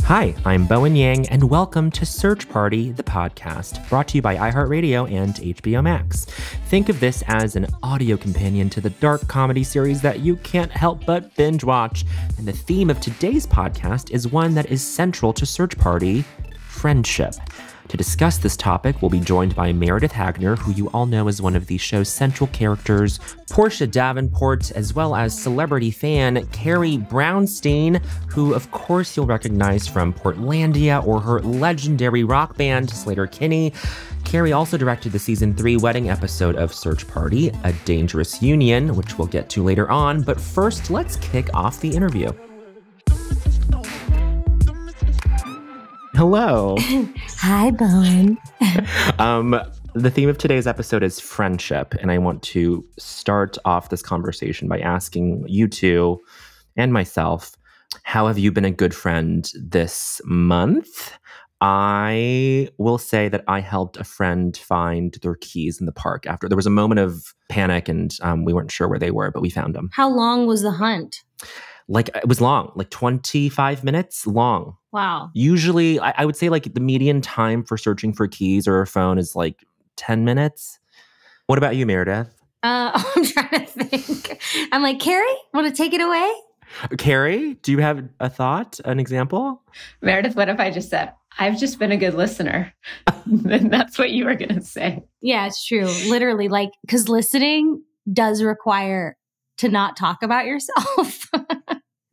Hi, I'm Bowen Yang, and welcome to Search Party, the podcast, brought to you by iHeartRadio and HBO Max. Think of this as an audio companion to the dark comedy series that you can't help but binge watch. And the theme of today's podcast is one that is central to Search Party: friendship. To discuss this topic, we'll be joined by Meredith Hagner, who you all know as one of the show's central characters, Portia Davenport, as well as celebrity fan Carrie Brownstein, who of course you'll recognize from Portlandia or her legendary rock band, Sleater-Kinney. Carrie also directed the season 3 wedding episode of Search Party, A Dangerous Union, which we'll get to later on. But first, let's kick off the interview. Hello. Hi, Bowen. The theme of today's episode is friendship, and I want to start off this conversation by asking you two and myself, how have you been a good friend this month? I will say that I helped a friend find their keys in the park after there was a moment of panic, and we weren't sure where they were, but we found them. How long was the hunt? It was long, 25 minutes long. Wow. Usually, I would say the median time for searching for keys or a phone is 10 minutes. What about you, Meredith? I'm trying to think. I'm like, Carrie, want to take it away? Carrie, do you have a thought, an example? Meredith, what if I just said, I've just been a good listener? Then that's what you were going to say. Yeah, it's true. Literally, because listening does require to not talk about yourself.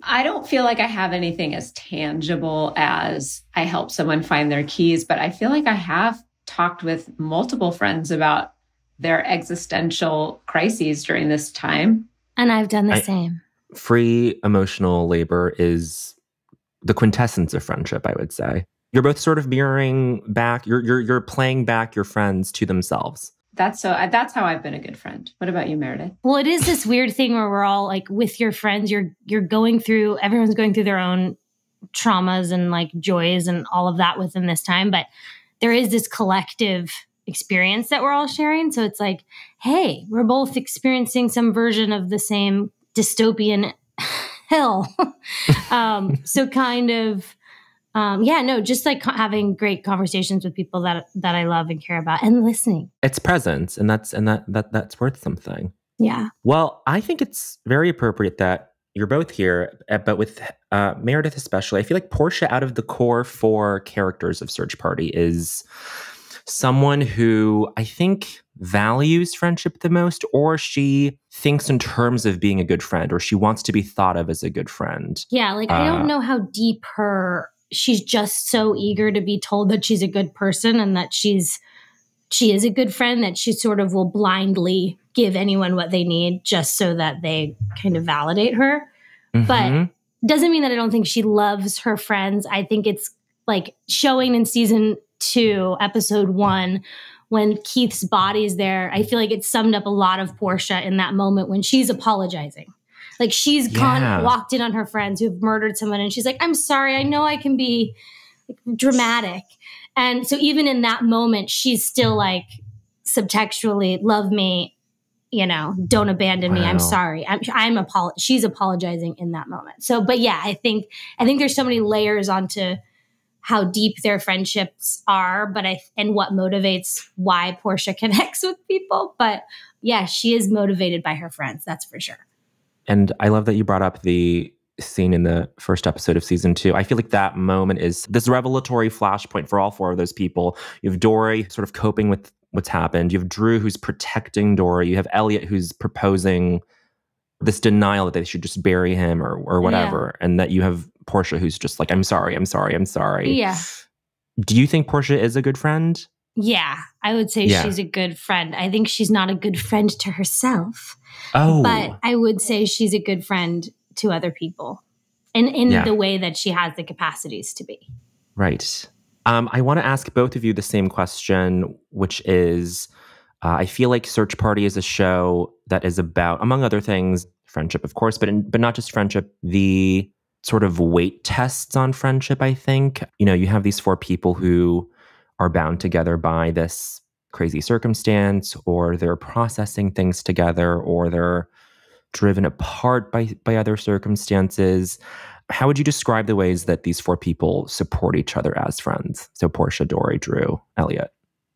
I don't feel like I have anything as tangible as I help someone find their keys, but I feel like I have talked with multiple friends about their existential crises during this time. And I've done the same. Free emotional labor is the quintessence of friendship, I would say. You're both sort of mirroring back, you're playing back your friends to themselves. That's how I've been a good friend. What about you, Meredith? Well, it is this weird thing where we're all with your friends, everyone's going through their own traumas and joys and all of that within this time. But there is this collective experience that we're all sharing. So it's hey, we're both experiencing some version of the same dystopian hell. So kind of, just having great conversations with people that I love and care about and listening. It's presence, and that's worth something. Yeah. Well, I think it's very appropriate that you're both here, but with Meredith especially, I feel like Portia, out of the core 4 characters of Search Party, is someone who I think values friendship the most, or she thinks in terms of being a good friend, or she wants to be thought of as a good friend. Yeah, I don't know how deep she's just so eager to be told that she's a good person and that she is a good friend, that she sort of will blindly give anyone what they need just so that they kind of validate her. Mm-hmm. But doesn't mean that I don't think she loves her friends. I think it's showing in season 2, episode 1, when Keith's body's there. I feel like it summed up a lot of Portia in that moment when she's apologizing. She's walked in on her friends who've murdered someone, and she's like, I'm sorry, I know I can be dramatic. And so even in that moment, she's still subtextually, love me, don't abandon me. I'm sorry. She's apologizing in that moment. So, but yeah, I think there's so many layers onto how deep their friendships are, and what motivates why Portia connects with people. But yeah, she is motivated by her friends. That's for sure. And I love that you brought up the scene in the first episode of season 2. I feel like that moment is this revelatory flashpoint for all 4 of those people. You have Dory sort of coping with what's happened. You have Drew, who's protecting Dory. You have Elliott, who's proposing this denial that they should just bury him or whatever. Yeah. And that you have Portia, who's just I'm sorry. Yeah. Do you think Portia is a good friend? Yeah, I would say she's a good friend. I think she's not a good friend to herself. Oh. But I would say she's a good friend to other people in the way that she has the capacities to be. Right. I want to ask both of you the same question, which is, I feel like Search Party is a show that is about, among other things, friendship, of course, but not just friendship, the sort of weight tests on friendship, I think. You have these 4 people who are bound together by this crazy circumstance, or they're processing things together, or they're driven apart by other circumstances. How would you describe the ways that these four people support each other as friends? So Portia, Dory, Drew, Elliott.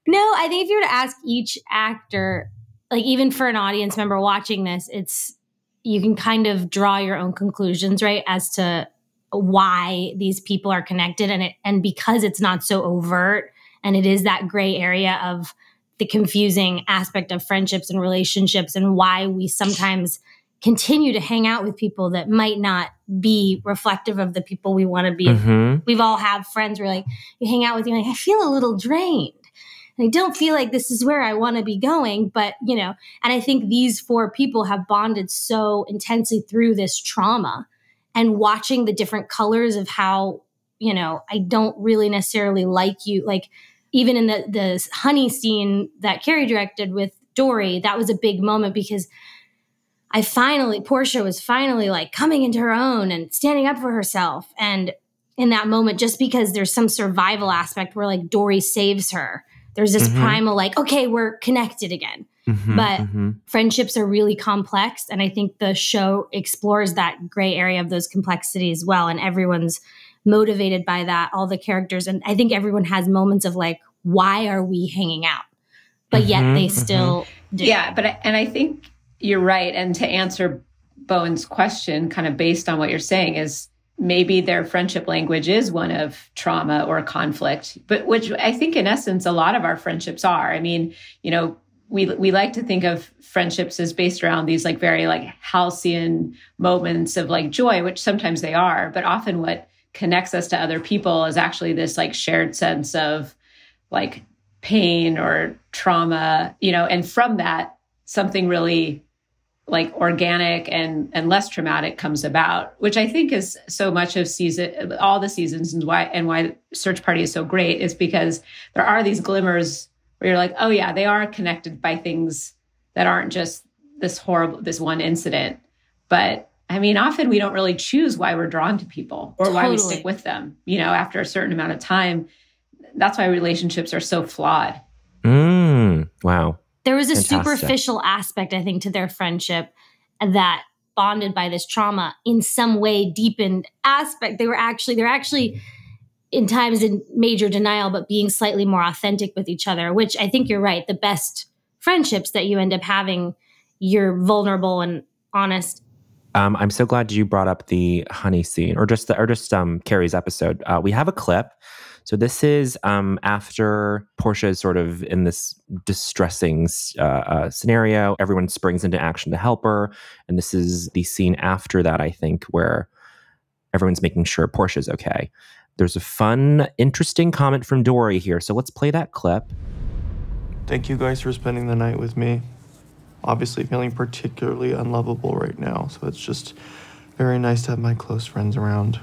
No, I think if you were to ask each actor, like even for an audience member watching this, you can kind of draw your own conclusions, right, as to why these people are connected. And because it's not so overt and it is that gray area of the confusing aspect of friendships and relationships and why we sometimes continue to hang out with people that might not be reflective of the people we want to be. Mm-hmm. We've all have friends where like you hang out with you, like, I feel a little drained. I don't feel like this is where I want to be going, but, you know, and I think these four people have bonded so intensely through this trauma and watching the different colors of how, you know, I don't really necessarily like you. Like even in the honey scene that Carrie directed with Dory, that was a big moment because Portia was finally like coming into her own and standing up for herself. And in that moment, just because there's some survival aspect where like Dory saves her, there's this primal like, okay, we're connected again. But friendships are really complex. And I think the show explores that gray area of those complexities well. And everyone's motivated by that, all the characters. And I think everyone has moments of like, why are we hanging out? But yet they still do. Yeah, and I think you're right. And to answer Bowen's question, kind of based on what you're saying, is maybe their friendship language is one of trauma or conflict, but which I think in essence, a lot of our friendships are. I mean, you know, we like to think of friendships as based around these like very like halcyon moments of like joy, which sometimes they are, but often what connects us to other people is actually this like shared sense of like pain or trauma, you know, and from that, something really like organic and less traumatic comes about, which I think is so much of all the seasons and why Search Party is so great is because there are these glimmers where you're like, oh yeah, they are connected by things that aren't just this one incident. But I mean, often we don't really choose why we're drawn to people or why we stick with them, you know, after a certain amount of time. That's why relationships are so flawed. Wow. There was a superficial aspect, I think, to their friendship that bonded by this trauma in some way deepened aspect. They're actually in times in major denial, but being slightly more authentic with each other, which I think you're right. The best friendships that you end up having, you're vulnerable and honest. I'm so glad you brought up the honey scene or just Carrie's episode. We have a clip. So this is after Portia is sort of in this distressing scenario. Everyone springs into action to help her. And this is the scene after that, I think, where everyone's making sure Portia's okay. There's a fun, interesting comment from Dory here. So let's play that clip. Thank you guys for spending the night with me. Obviously feeling particularly unlovable right now. So it's just very nice to have my close friends around.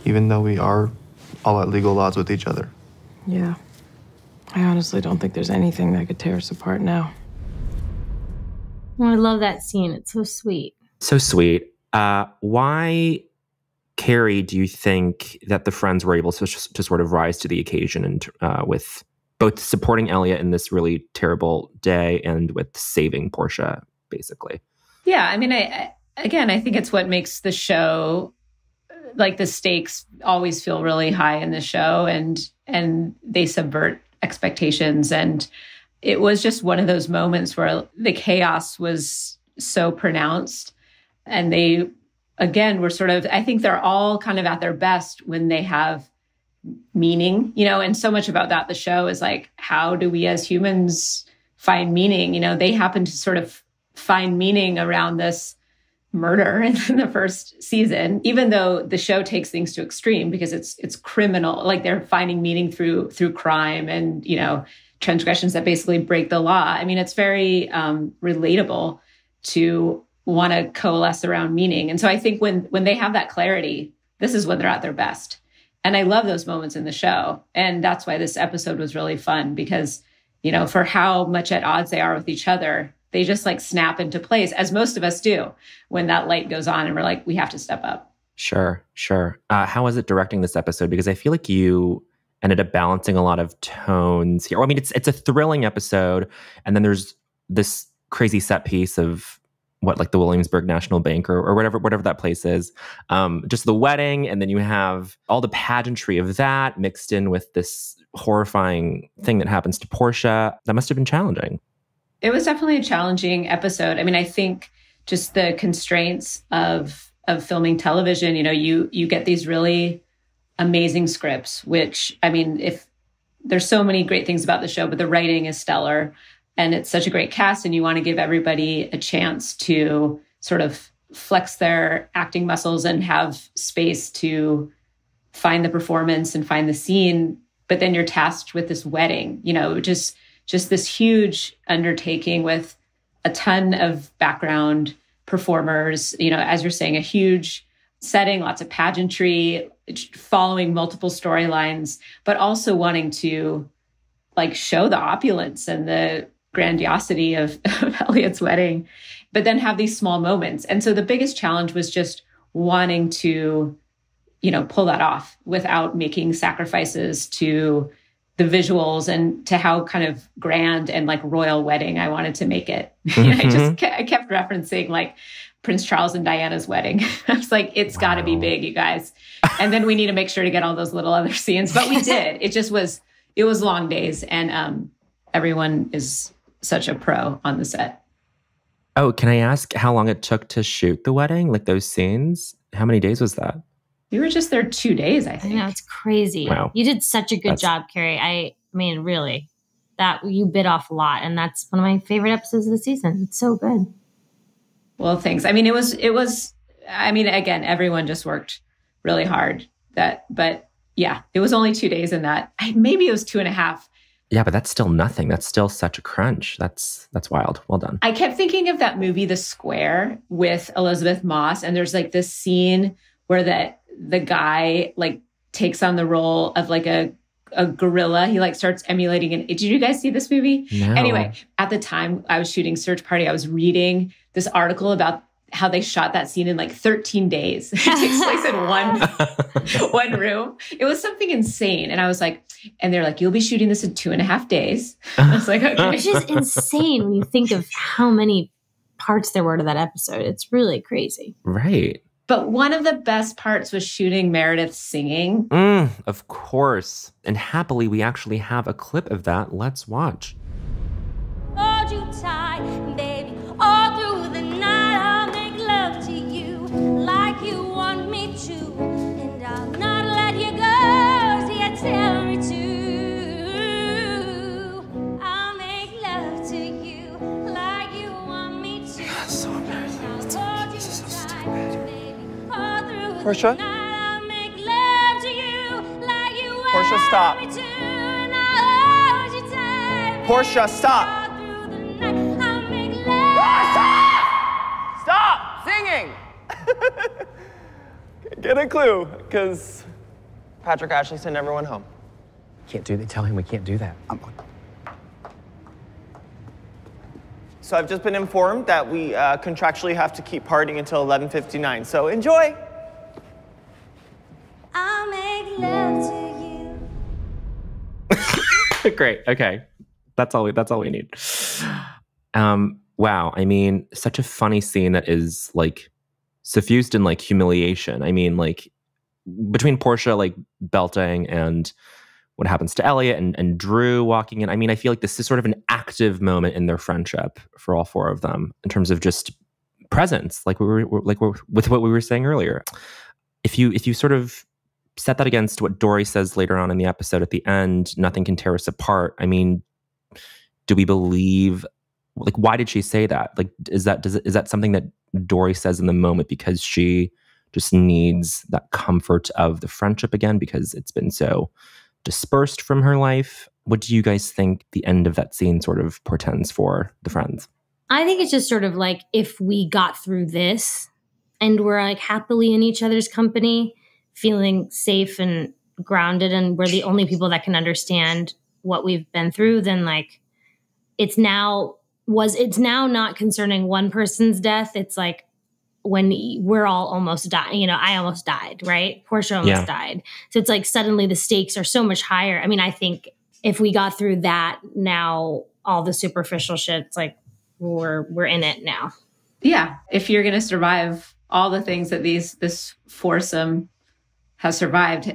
Even though we are all at legal odds with each other. Yeah. I honestly don't think there's anything that could tear us apart now. Oh, I love that scene. It's so sweet. So sweet. Why, Carrie, do you think that the friends were able to sort of rise to the occasion and with both supporting Elliott in this really terrible day and with saving Portia, basically? Yeah, I mean, I think it's what makes the show, like the stakes always feel really high in the show and they subvert expectations. And it was just one of those moments where the chaos was so pronounced. And they, again, were sort of, I think they're all kind of at their best when they have meaning, you know, and so much about that, the show is like, how do we as humans find meaning? You know, they happen to sort of find meaning around this murder in the first season, even though the show takes things to extreme because it's criminal. Like they're finding meaning through crime and, you know, transgressions that basically break the law. I mean, it's very relatable to want to coalesce around meaning. And so I think when they have that clarity, this is when they're at their best. And I love those moments in the show. And that's why this episode was really fun because, you know, for how much at odds they are with each other, they just like snap into place, as most of us do when that light goes on and we're like, we have to step up. Sure. How was it directing this episode? Because I feel like you ended up balancing a lot of tones here. I mean, it's a thrilling episode. And then there's this crazy set piece of like the Williamsburg National Bank or whatever that place is. Just the wedding, and then you have all the pageantry of that mixed in with this horrifying thing that happens to Portia. That must have been challenging. It was definitely a challenging episode. I mean, I think just the constraints of filming television, you get these really amazing scripts, which, I mean, if there's so many great things about the show, but the writing is stellar and it's such a great cast, and you want to give everybody a chance to sort of flex their acting muscles and have space to find the performance and find the scene. But then you're tasked with this wedding, just this huge undertaking with a ton of background performers, as you're saying, a huge setting, lots of pageantry, following multiple storylines, but also wanting to like show the opulence and the grandiosity of Elliott's wedding, but then have these small moments. And so the biggest challenge was just wanting to, pull that off without making sacrifices to the visuals and to how kind of grand and like royal wedding I wanted to make it. I kept referencing like Prince Charles and Diana's wedding. I was like, it's got to be big, you guys. And then we need to make sure to get all those little other scenes. But we did. It was long days. And everyone is such a pro on the set. Oh, can I ask how long it took to shoot the wedding? Like those scenes? How many days was that? We were just there 2 days, I think. I know, it's crazy. Wow. You did such a good job, Carrie. I mean, really, that you bit off a lot. And that's one of my favorite episodes of the season. It's so good. Well, thanks. I mean, it was, again, everyone just worked really hard. But yeah, it was only 2 days in that. Maybe it was 2.5. Yeah, but that's still nothing. That's still such a crunch. That's wild. Well done. I kept thinking of that movie, The Square, with Elizabeth Moss. And there's like this scene where the guy like takes on the role of like a gorilla. He like starts emulating it. Did you guys see this movie? No. Anyway, at the time I was shooting Search Party, I was reading this article about how they shot that scene in like 13 days. It takes place in one room. It was something insane. And I was like, and they're like, you'll be shooting this in 2.5 days. I was like, okay. Which is insane when you think of how many parts there were to that episode. It's really crazy. Right. But one of the best parts was shooting Meredith singing. Of course. And happily, we actually have a clip of that. Let's watch. Hold you tight, baby, all through the night. I'll make love to you like you want me to, and I'll not let you go till you tell me to. I'll make love to you like you want me to. So embarrassing. This is so stupid. Portia? I'll make love to you like you want Portia, stop. me to, and I'll hold you tight. Portia, stop. Stop singing! Get a clue, because Patrick Ashley sent everyone home. Can't do that. Tell him we can't do that. So I've just been informed that we contractually have to keep partying until 11:59. So enjoy. I'll make love to you. Great. Okay. That's all we need. Wow. I mean, such a funny scene that is like suffused in like humiliation. I mean, like between Portia like belting and what happens to Elliott and Drew walking in. I mean, I feel like this is sort of an active moment in their friendship for all four of them in terms of just presence, like we're with what we were saying earlier. If you sort of set that against what Dory says later on in the episode at the end, nothing can tear us apart. I mean, do we believe? Like, why did she say that? Like, is that something that Dory says in the moment because she just needs that comfort of the friendship again because it's been so dispersed from her life? What do you guys think the end of that scene sort of portends for the friends? I think it's just sort of like if we got through this and we're like happily in each other's company, feeling safe and grounded, and we're the only people that can understand what we've been through, then like it's now not concerning one person's death. It's like when we're all almost dying, I almost died, right? Portia almost died. So it's like suddenly the stakes are so much higher. I mean, I think if we got through that, now all the superficial shit's like we're in it now. Yeah. If you're going to survive all the things that this foursome has survived,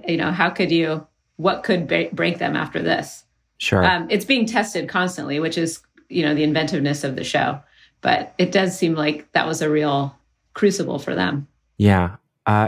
what could break them after this? Sure. It's being tested constantly, which is, the inventiveness of the show. But it does seem like that was a real crucible for them. Yeah.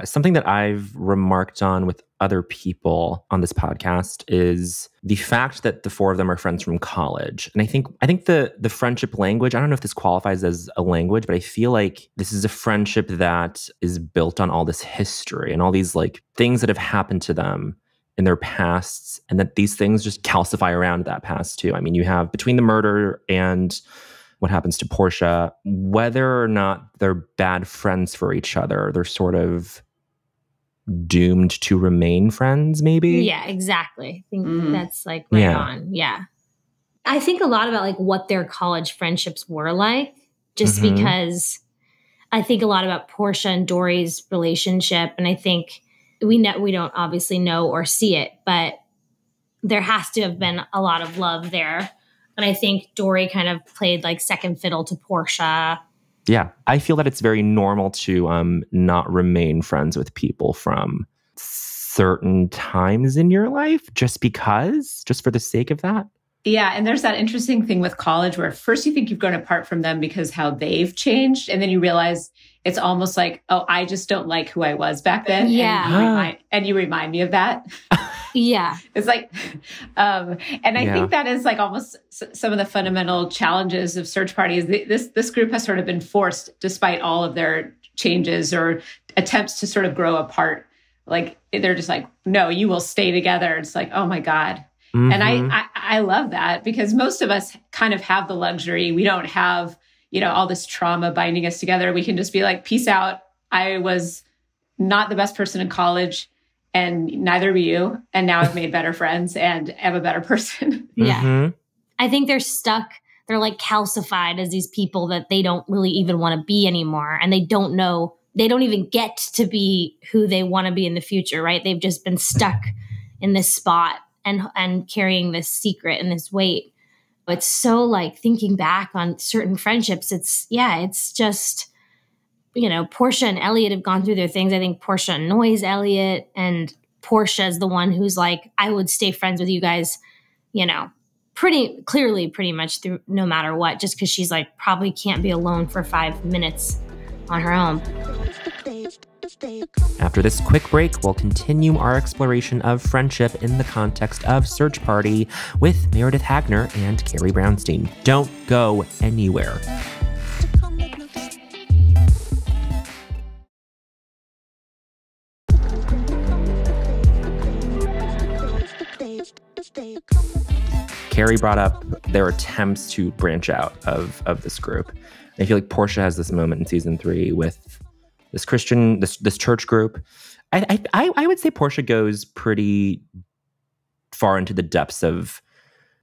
Something that I've remarked on with other people on this podcast is the fact that the four of them are friends from college. And I think the friendship language, I don't know if this qualifies as a language, but I feel like this is a friendship that is built on all this history and all these like things that have happened to them in their pasts, and that these things just calcify around that past too. I mean, you have between the murder and what happens to Portia, whether or not they're bad friends for each other, they're sort of doomed to remain friends, maybe? Yeah, exactly. I think that's like right on. Yeah. I think a lot about like what their college friendships were like, just because I think a lot about Portia and Dory's relationship. And I think we don't obviously know or see it, but there has to have been a lot of love there. And I think Dory kind of played like second fiddle to Portia. Yeah, I feel that it's very normal to not remain friends with people from certain times in your life just for the sake of that. Yeah, and there's that interesting thing with college where first you think you've grown apart from them because how they've changed, and then you realize it's almost like, oh, I just don't like who I was back then. Yeah. And you remind me of that. Yeah. It's like, and I think that is like almost some of the fundamental challenges of Search Party is this group has sort of been forced, despite all of their changes or attempts to sort of grow apart. Like they're just like, no, you will stay together. It's like, oh my God. And I love that because most of us kind of have the luxury. We don't have, all this trauma binding us together. We can just be like, peace out. I was not the best person in college and neither were you. And now I've made better friends and am a better person. Yeah. I think they're stuck. They're like calcified as these people that they don't really even want to be anymore. And they don't know, they don't even get to be who they want to be in the future, right? They've just been stuck in this spot and carrying this secret and this weight. It's so like thinking back on certain friendships. It's just, Portia and Elliott have gone through their things. I think Portia annoys Elliott, and Portia is the one who's like, I would stay friends with you guys, pretty much through no matter what, just because she's like probably can't be alone for 5 minutes on her own. After this quick break, we'll continue our exploration of friendship in the context of Search Party with Meredith Hagner and Carrie Brownstein. Don't go anywhere. Carrie brought up their attempts to branch out of this group. I feel like Portia has this moment in season 3 with this this church group. I would say Portia goes pretty far into the depths of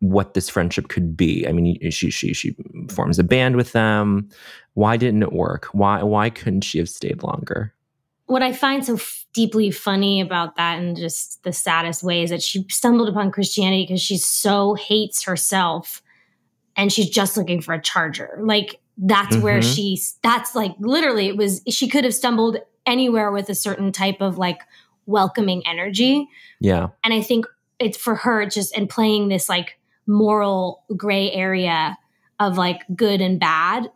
what this friendship could be. I mean, she forms a band with them. Why didn't it work? Why couldn't she have stayed longer? What I find so deeply funny about that, in just the saddest way, is that she stumbled upon Christianity because she so hates herself and she's just looking for a charger. Like, that's where that's like, literally, she could have stumbled anywhere with a certain type of like welcoming energy. Yeah. And I think it's for her and playing this like moral gray area of like good and bad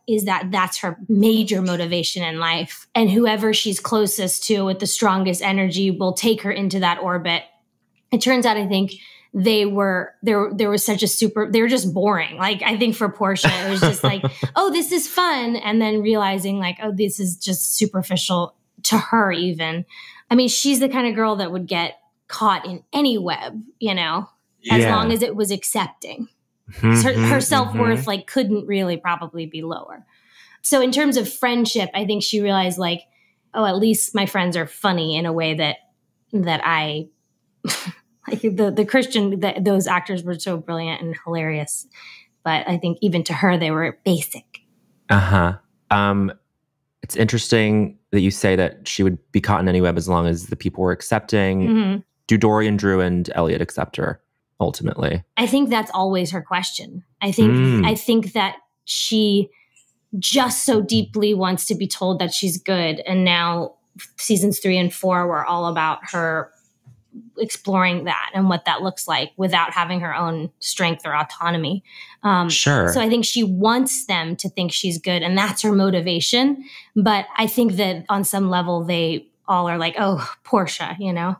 that's her major motivation in life. And whoever she's closest to with the strongest energy will take her into that orbit. It turns out, I think, they were just boring. Like, I think for Portia, it was just like, oh, this is fun. And then realizing like, oh, this is just superficial to her even. I mean, she's the kind of girl that would get caught in any web, as long as it was accepting. Her self-worth like couldn't really probably be lower. So in terms of friendship, I think she realized like, oh, at least my friends are funny in a way that I... Like the Christian, those actors were so brilliant and hilarious. But I think even to her, they were basic. It's interesting that you say that she would be caught in any web as long as the people were accepting. Do Dory and Drew and Elliott accept her ultimately? I think that's always her question. I think that she just so deeply wants to be told that she's good. And now seasons 3 and 4 were all about her exploring that and what that looks like without having her own strength or autonomy. Sure. So I think she wants them to think she's good, and that's her motivation. But I think that on some level, they all are like, oh, Portia, you know?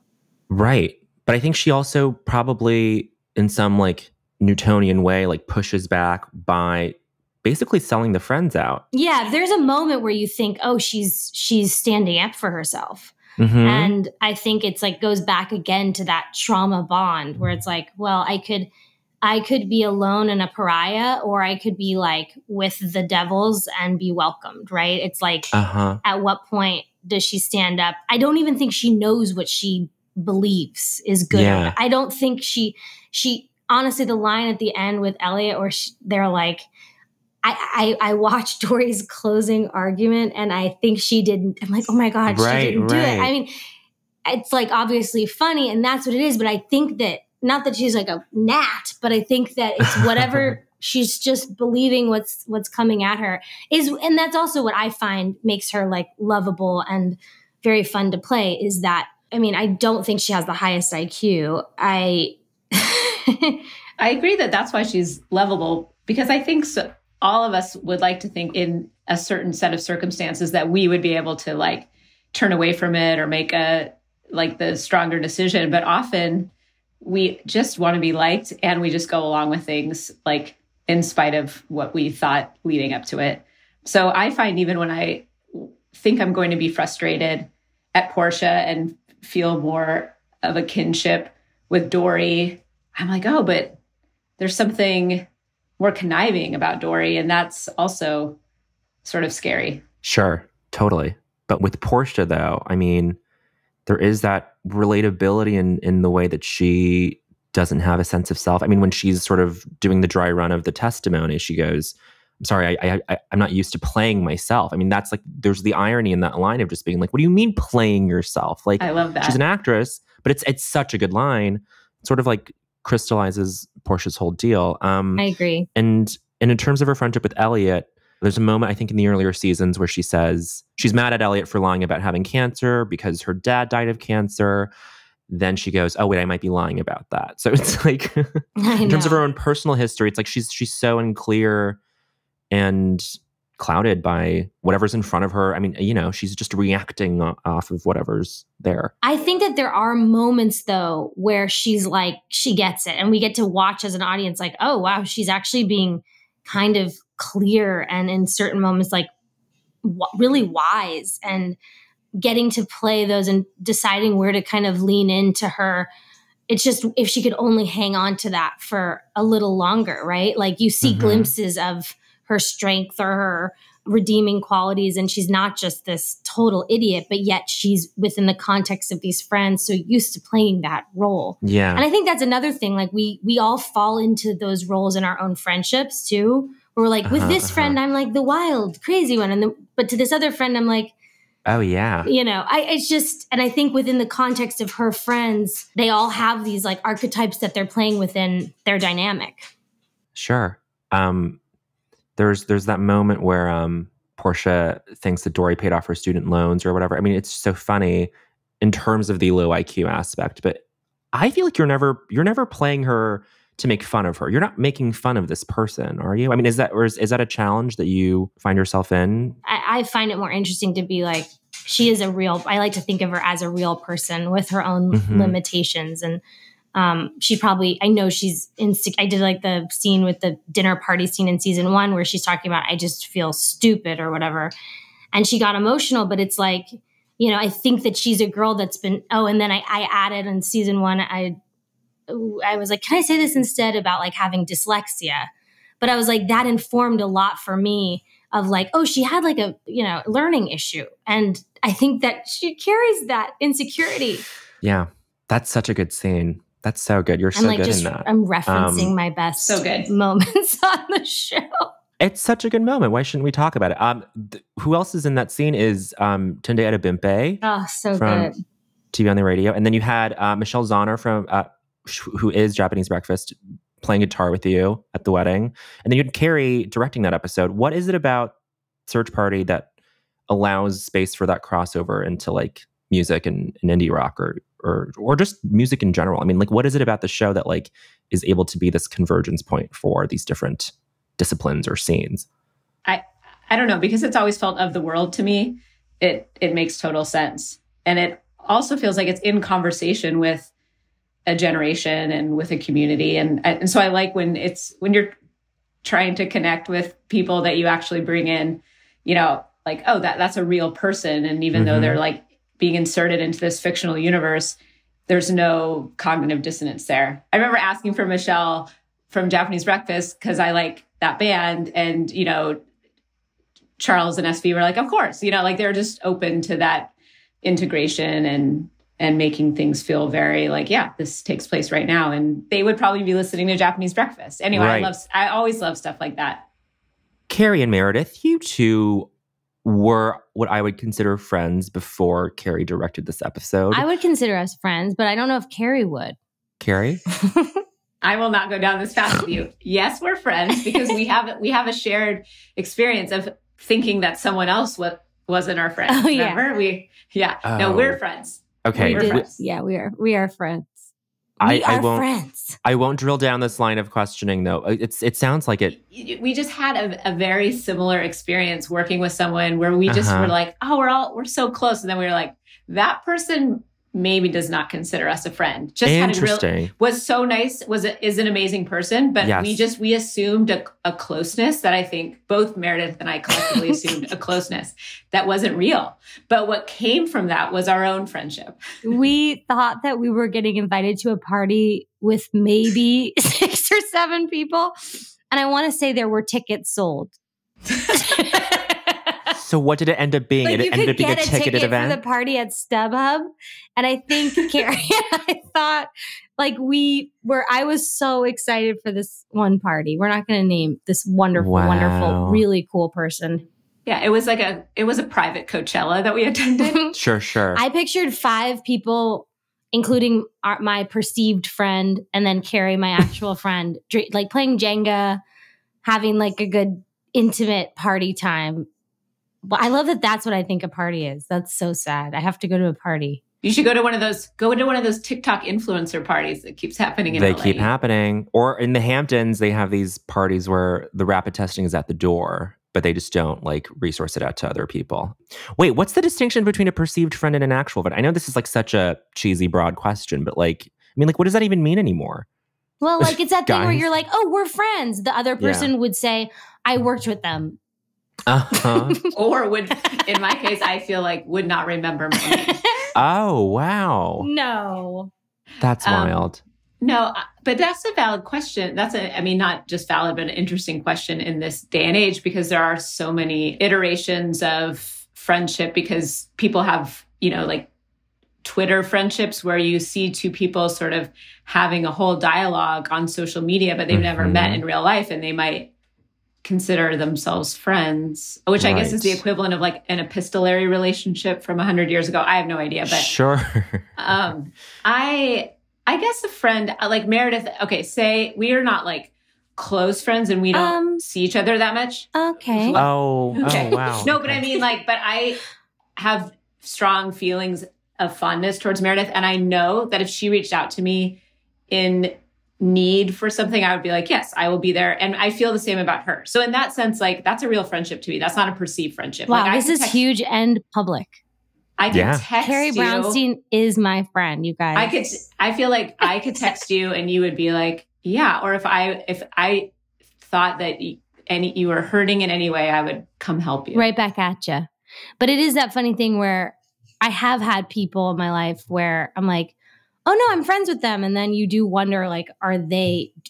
Right. But I think she also probably, in some like Newtonian way, like pushes back by basically selling the friends out. Yeah, there's a moment where you think, oh, she's standing up for herself. Mm-hmm. And I think it's like goes back again to that trauma bond where it's like, well, I could be alone and a pariah, or I could be like with the devils and be welcomed, right? It's like, at what point does she stand up? I don't even think she knows what she believes is good. Yeah. I don't think she honestly, the line at the end with Elliott where they're like, I watched Dory's closing argument and I think she didn't. I'm like, oh my God, she didn't do it. I mean, it's like obviously funny and that's what it is. But I think that, not that she's like a gnat, but I think that it's whatever she's just believing what's coming at her is. And that's also what I find makes her like lovable and very fun to play is that, I mean, I don't think she has the highest IQ. I agree that that's why she's lovable, because I think so. All of us would like to think in a certain set of circumstances that we would be able to like turn away from it or make the stronger decision. But often we just want to be liked and we just go along with things like in spite of what we thought leading up to it. So I find even when I think I'm going to be frustrated at Portia and feel more of a kinship with Dory, I'm like, oh, but there's something more conniving about Dory, and that's also sort of scary. Sure, totally. But with Portia, though, I mean, there is that relatability in the way that she doesn't have a sense of self. I mean, when she's sort of doing the dry run of the testimony, she goes, I'm sorry, I'm not used to playing myself. I mean, that's like, there's the irony in that line of just being like, what do you mean playing yourself? Like, I love that. She's an actress, but it's such a good line. It sort of like crystallizes Portia's whole deal. I agree. And in terms of her friendship with Elliott, there's a moment, I think, in the earlier seasons where she says she's mad at Elliott for lying about having cancer because her dad died of cancer. Then she goes, oh, wait, I might be lying about that. So it's like, in terms of her own personal history, it's like she's so unclear and clouded by whatever's in front of her. I mean, you know, she's just reacting off of whatever's there. I think that there are moments, though, where she's like, she gets it. And we get to watch as an audience like, oh, wow, she's actually being kind of clear and in certain moments like really wise and getting to play those and deciding where to kind of lean into her. It's just if she could only hang on to that for a little longer, right? Like you see glimpses of her strength or her redeeming qualities. And she's not just this total idiot, but yet she's within the context of these friends, so used to playing that role. Yeah. And I think that's another thing. Like we all fall into those roles in our own friendships too. Where we're like, with this friend, I'm like the wild, crazy one. But to this other friend, I'm like, oh yeah. You know, it's just, and I think within the context of her friends, they all have these like archetypes that they're playing within their dynamic. Sure. There's that moment where Portia thinks that Dory paid off her student loans or whatever. I mean, it's so funny in terms of the low IQ aspect, but I feel like you're never playing her to make fun of her. You're not making fun of this person, are you? I mean, is that a challenge that you find yourself in? I find it more interesting to be like, she is I like to think of her as a real person with her own limitations. And she probably, I know she's I did like the scene with the dinner party scene in season 1 where she's talking about, I just feel stupid or whatever. And she got emotional, but it's like, you know, I think that she's a girl that's been, and then I added in season 1, I was like, can I say this instead about like having dyslexia? But I was like, that informed a lot for me of like, oh, she had like a, you know, learning issue. And I think that she carries that insecurity. Yeah. That's such a good scene. That's so good. You're so good in that. I'm referencing my best moments on the show. It's such a good moment. Why shouldn't we talk about it? Who else is in that scene is Tunde Adebimpe. Oh, so from good. TV on the Radio. And then you had Michelle Zauner from... who is Japanese Breakfast, playing guitar with you at the wedding. And then you had Carrie directing that episode. What is it about Search Party that allows space for that crossover into like music and indie rock or just music in general? I mean, like, what is it about the show that like is able to be this convergence point for these different disciplines or scenes? I don't know, because it's always felt of the world to me. It makes total sense. And it also feels like it's in conversation with a generation and with a community. And so I like when you're trying to connect with people that you actually bring in, you know, like, oh, that's a real person. And even though they're like being inserted into this fictional universe, there's no cognitive dissonance there. I remember asking for Michelle from Japanese Breakfast because I like that band, and, you know, Charles and SV were like, of course, you know, like they're just open to that integration and making things feel very like, yeah, this takes place right now. And they would probably be listening to Japanese Breakfast. Anyway, right. I always love stuff like that. Carrie and Meredith, you two were what I would consider friends before Carrie directed this episode. I would consider us friends, but I don't know if Carrie would. Carrie? I will not go down this path with you. Yes, we're friends because we have a shared experience of thinking that someone else wasn't our friend. Oh, yeah. Remember? No, we're friends. Okay. We are friends. We are friends. I won't drill down this line of questioning, though. It sounds like it. We just had a very similar experience working with someone where we just were like, oh, we're so close. And then we were like, that person maybe does not consider us a friend. Just interesting. Was so nice. Is an amazing person, but yes. we assumed a closeness that I think both Meredith and I collectively assumed a closeness that wasn't real. But what came from that was our own friendship. We thought that we were getting invited to a party with maybe 6 or 7 people, and I want to say there were tickets sold. So what did it end up being? Like It ended up being a ticketed event for the party at StubHub, and I think Carrie and I thought like I was so excited for this one party. We're not going to name this wonderful, really cool person. Yeah, it was a private Coachella that we attended. Sure. I pictured 5 people, including my perceived friend, and then Carrie, my actual friend, like playing Jenga, having like a good intimate party time. Well, I love that that's what I think a party is. That's so sad. I have to go to a party. You should go to one of those TikTok influencer parties that keeps happening in LA. They keep happening. Or in the Hamptons, they have these parties where the rapid testing is at the door, but they just don't like resource it out to other people. Wait, what's the distinction between a perceived friend and an actual friend? I know this is like such a cheesy, broad question, but like, I mean, like, what does that even mean anymore? Well, like it's that thing where you're like, oh, we're friends. The other person would say, I worked with them. Or would, in my case, I feel like would not remember my name. Oh, wow. No. That's wild. No, but that's a valid question. Not just valid, but an interesting question in this day and age, because there are so many iterations of friendship, because people have, like Twitter friendships where you see 2 people sort of having a whole dialogue on social media, but they've never met in real life, and they might consider themselves friends, which I guess is the equivalent of like an epistolary relationship from 100 years ago. I have no idea, but sure. I guess a friend like Meredith. Okay, say we are not like close friends and we don't see each other that much. Okay. Okay. Oh, wow. No, but I mean but I have strong feelings of fondness towards Meredith, and I know that if she reached out to me in need for something, I would be like, yes, I will be there. And I feel the same about her. So in that sense, like that's a real friendship to me. That's not a perceived friendship. Wow, like, this is huge and public. I can text Carrie Brownstein is my friend, you guys. I feel like I could text you and you would be like, yeah. Or if I thought that you were hurting in any way, I would come help you. Right back at you. But it is that funny thing where I have had people in my life where I'm like, oh no, I'm friends with them. And then you do wonder, like,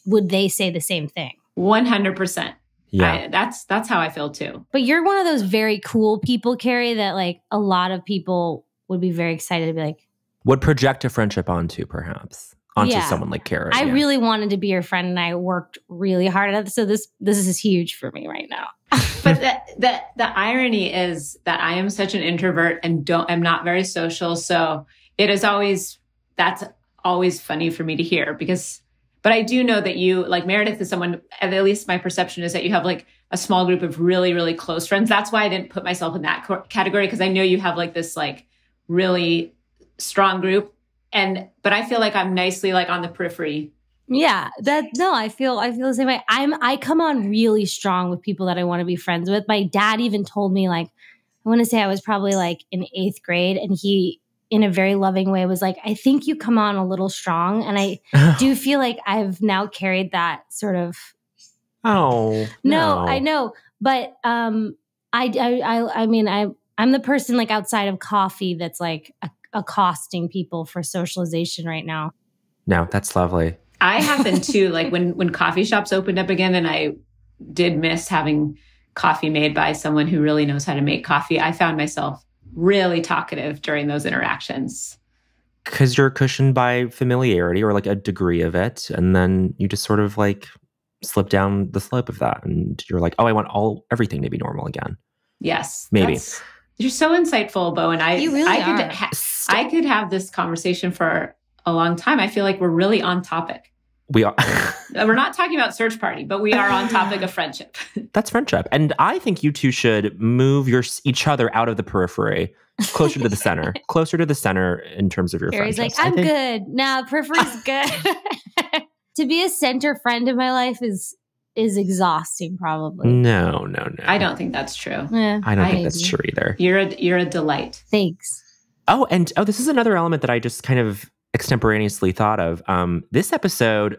would they say the same thing? 100%. Yeah. That's how I feel too. But you're one of those very cool people, Carrie, that like a lot of people would be very excited to be like. Would project a friendship onto, perhaps. Onto someone like Carrie. I really wanted to be your friend, and I worked really hard at it. So this is huge for me right now. But the irony is that I am such an introvert and am not very social. So that's always funny for me to hear, but I do know that you, like Meredith, is someone, at least my perception is that you have like a small group of really, really close friends. That's why I didn't put myself in that category, because I know you have like this like really strong group. But I feel like I'm nicely like on the periphery. Yeah, I feel the same way. I come on really strong with people that I want to be friends with. My dad even told me, like, I want to say I was probably like in 8th grade, and he, in a very loving way, was like, I think you come on a little strong. And I do feel like I've now carried that sort of. Oh, no, I know. But I'm the person like outside of coffee that's like accosting people for socialization right now. No, that's lovely. I happen to, like, when coffee shops opened up again, and I did miss having coffee made by someone who really knows how to make coffee, I found myself really talkative during those interactions. Because you're cushioned by familiarity or like a degree of it. And then you just sort of like slip down the slope of that. And you're like, oh, I want everything to be normal again. Yes. Maybe. You're so insightful, Bo. And you really I could have this conversation for a long time. I feel like we're really on topic. We are. We're not talking about Search Party, but we are on topic of friendship. That's friendship. And I think you two should move each other out of the periphery, closer to the center. Closer to the center in terms of your Carrie's friendships. like, I'm good. Nah, periphery's good. To be a center friend in my life is exhausting, probably. No. I don't think that's true. Yeah, I don't think that's true either. You're a delight. Thanks. Oh, and this is another element that I just kind of extemporaneously thought of. This episode,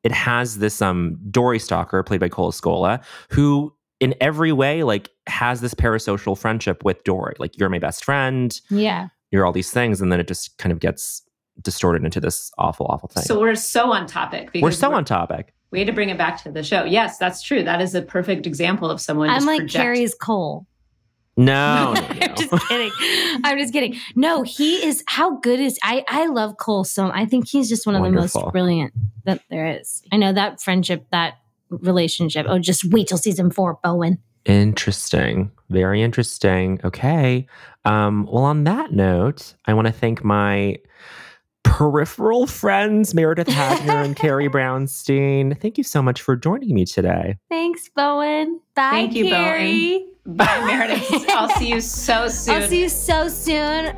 it has this Dory Stalker, played by Cole Scola, who in every way like has this parasocial friendship with Dory. Like, you're my best friend. Yeah. You're all these things, and then it just kind of gets distorted into this awful, awful thing. So we're so on topic. We're so on topic. We had to bring it back to the show. Yes, that's true. That is a perfect example of someone. I'm like Carrie's Cole. No. I'm just kidding. No, he is. How good is I love Cole so. I think he's just one of the most brilliant that there is. I know that friendship, that relationship. Oh, just wait till season 4, Bowen. Interesting. Very interesting. Okay. Well, on that note, I want to thank my peripheral friends, Meredith Hagner and Carrie Brownstein. Thank you so much for joining me today. Thanks, Bowen. Bye, Thank you, Carrie. Bowen. Bye, Meredith. I'll see you so soon.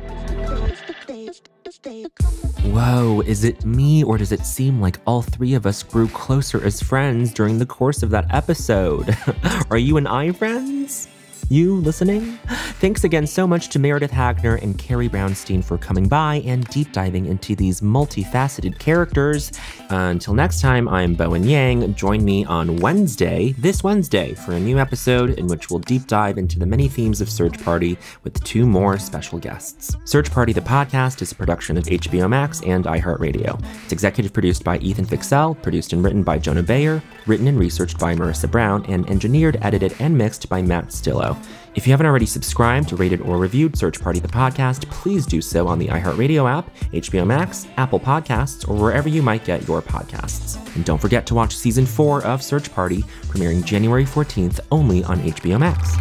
Whoa, is it me, or does it seem like all three of us grew closer as friends during the course of that episode? Are you and I friends? You listening? Thanks again so much to Meredith Hagner and Carrie Brownstein for coming by and deep diving into these multifaceted characters. Until next time, I'm Bowen Yang. Join me on this Wednesday, for a new episode in which we'll deep dive into the many themes of Search Party with 2 more special guests. Search Party, the podcast, is a production of HBO Max and iHeartRadio. It's executive produced by Ethan Fixell, produced and written by Jonah Bayer, written and researched by Marissa Brown, and engineered, edited, and mixed by Matt Stillo. If you haven't already subscribed, rated, or reviewed Search Party the podcast, please do so on the iHeartRadio app, HBO Max, Apple Podcasts, or wherever you might get your podcasts. And don't forget to watch Season 4 of Search Party, premiering January 14th only on HBO Max.